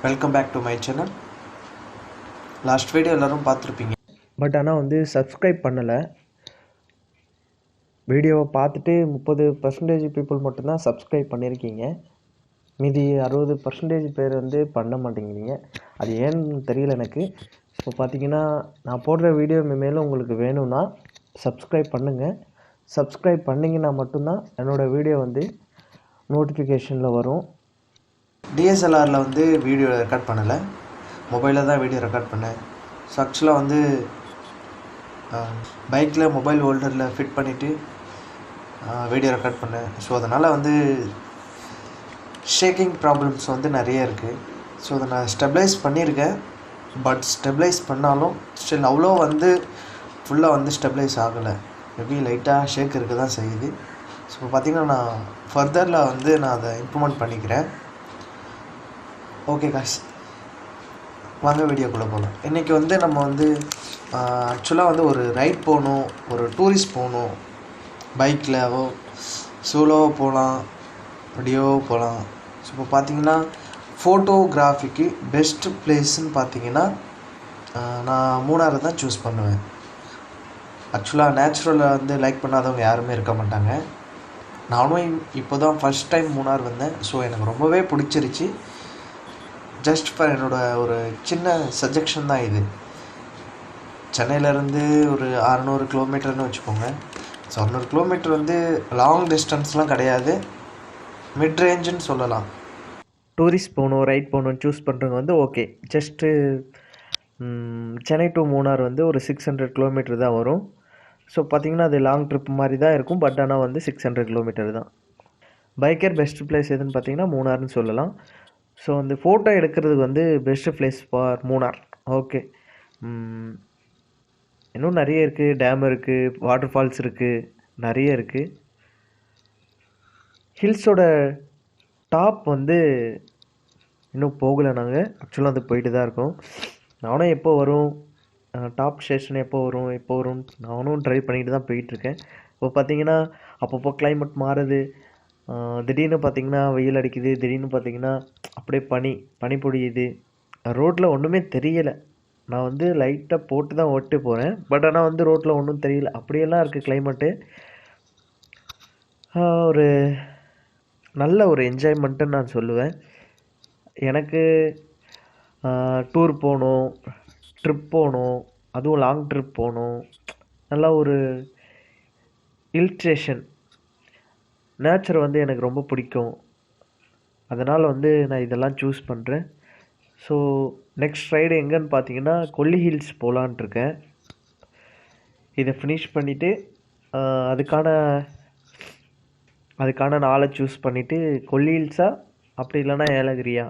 Welcome back to my channel. Last video எல்லோரும் பார்த்துருப்பீங்க. But ஆனால் சப்ஸ்கிரைப் பண்ணலை. வீடியோவை பார்த்துட்டு 30% பீப்புள் மட்டும்தான் சப்ஸ்கிரைப் பண்ணியிருக்கீங்க. மீதி 60% பேர் பண்ண மாட்டேங்கிறீங்க. அது ஏன்னு தெரியல எனக்கு. இப்போ பார்த்தீங்கன்னா நான் போடுற வீடியோ மேலும் உங்களுக்கு வேணும்னா சப்ஸ்கிரைப் பண்ணுங்கள். சப்ஸ்கிரைப் பண்ணிங்கன்னா மட்டும்தான் என்னோடய வீடியோ நோட்டிஃபிகேஷனில் வரும். டிஎஸ்எல்ஆரில் வீடியோ ரெக்கார்ட் பண்ணலை, மொபைலில் தான் வீடியோ ரெக்கார்ட் பண்ணேன். ஸோ ஆக்சுவலாக பைக்கில் மொபைல் ஹோல்டரில் ஃபிட் பண்ணிவிட்டு வீடியோ ரெக்கார்ட் பண்ணேன். ஸோ அதனால் ஷேக்கிங் ப்ராப்ளம்ஸ் நிறைய இருக்குது. ஸோ அதை நான் ஸ்டெபிளைஸ் பண்ணியிருக்கேன். பட் ஸ்டெபிளைஸ் பண்ணாலும் ஸ்டில் அவ்வளோ ஃபுல்லாக ஸ்டெபிளைஸ் ஆகலை. மேபி லைட்டாக ஷேக் இருக்க தான் செய்யுது. ஸோ பார்த்திங்கன்னா நான் ஃபர்தரில் நான் அதை இம்ப்ரூவ்மெண்ட் பண்ணிக்கிறேன். ஓகே காய்ஸ், வாங்க வீடியோக்குள்ளே போகலாம். இன்றைக்கி நம்ம ஆக்சுவலாக ஒரு ரைட் போகணும், ஒரு டூரிஸ்ட் போகணும். பைக்கிலவோ சோலோவோ போகலாம், வண்டியோவோ போகலாம். ஸோ இப்போ பார்த்திங்கன்னா ஃபோட்டோகிராஃபிக்கு பெஸ்ட்டு பிளேஸ்ன்னு பார்த்திங்கன்னா நான் மூணாரை தான் சூஸ் பண்ணுவேன். ஆக்சுவலாக நேச்சுரலை லைக் பண்ணாதவங்க யாருமே இருக்க மாட்டாங்க. நானும் இப்போ தான் ஃபஸ்ட் டைம் மூணார் வந்தேன். ஸோ எனக்கு ரொம்பவே பிடிச்சிருச்சு. ஜஸ்ட் ஃபார் என்னோடய ஒரு சின்ன சஜெக்ஷன் தான் இது. சென்னையிலேருந்து ஒரு 600 கிலோமீட்டர்னு வச்சுக்கோங்க. ஸோ 600 கிலோமீட்டர் லாங் டிஸ்டன்ஸ்லாம் கிடையாது, மிட் ரேஞ்சுன்னு சொல்லலாம். டூரிஸ்ட் போகணும், ரைட் போகணுன்னு சூஸ் பண்ணுறவங்க okay. Just Chennai to Munnar ஒரு 600 கிலோமீட்டர் தான் வரும். ஸோ பார்த்திங்கன்னா அது லாங் ட்ரிப் மாதிரி தான் இருக்கும். பட் ஆனால் 600 கிலோமீட்டர் தான். பைக்கர் பெஸ்ட் பிளேஸ் எதுன்னு பார்த்திங்கன்னா மூணார்னு சொல்லலாம். ஸோ ஃபோட்டோ எடுக்கிறதுக்கு best place for Munnar. Okay, இன்னும் நிறைய இருக்குது. டேம் இருக்குது, வாட்டர் ஃபால்ஸ் இருக்குது, நிறைய இருக்குது. ஹில்ஸோட டாப் இன்னும் போகலை. நாங்கள் ஆக்சுவலாக போயிட்டு தான் இருக்கோம். நானும் எப்போ வரும், டாப் ஸ்டேஷன் எப்போ வரும் நானும் ட்ரை பண்ணிட்டு தான் போயிட்டுருக்கேன். இப்போ பார்த்திங்கன்னா அப்பப்போ கிளைமேட் மாறுது. திடீர்னு பார்த்திங்கன்னா வெயில் அடிக்குது, திடீர்னு பார்த்திங்கன்னா அப்படியே பனி பொழியுது. ரோட்டில் ஒன்றுமே தெரியலை. நான் லைட்டாக போட்டு தான் ஓட்டு போகிறேன். பட் ஆனால் ரோட்டில் ஒன்றும் தெரியல. அப்படியெல்லாம் இருக்குது கிளைமேட்டு. ஒரு நல்ல ஒரு என்ஜாய்மெண்ட்டுன்னு நான் சொல்லுவேன். எனக்கு டூர் போகணும், ட்ரிப் போகணும், அதுவும் லாங் ட்ரிப் போகணும். நல்லா ஒரு ஹில் ஸ்டேஷன் நேச்சர் எனக்கு ரொம்ப பிடிக்கும். அதனால் நான் இதெல்லாம் சூஸ் பண்ணுறேன். ஸோ நெக்ஸ்ட் ஃப்ரைடே எங்கேன்னு பார்த்தீங்கன்னா கொல்லி ஹில்ஸ் போகலான்ட்ருக்கேன். இதை ஃபினிஷ் பண்ணிவிட்டு அதுக்கான நாளை சூஸ் பண்ணிவிட்டு கொல்லி ஹில்ஸா அப்படி இல்லைன்னா ஏலகிரியா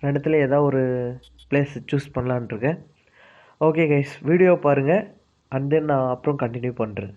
ரெண்டுத்தில் ஏதாவது ஒரு பிளேஸ் சூஸ் பண்ணலான்ட்ருக்கேன். ஓகே கைஸ், வீடியோ பாருங்கள் அண்ட் தென் நான் அப்புறம் கண்டினியூ பண்ணுறேன்.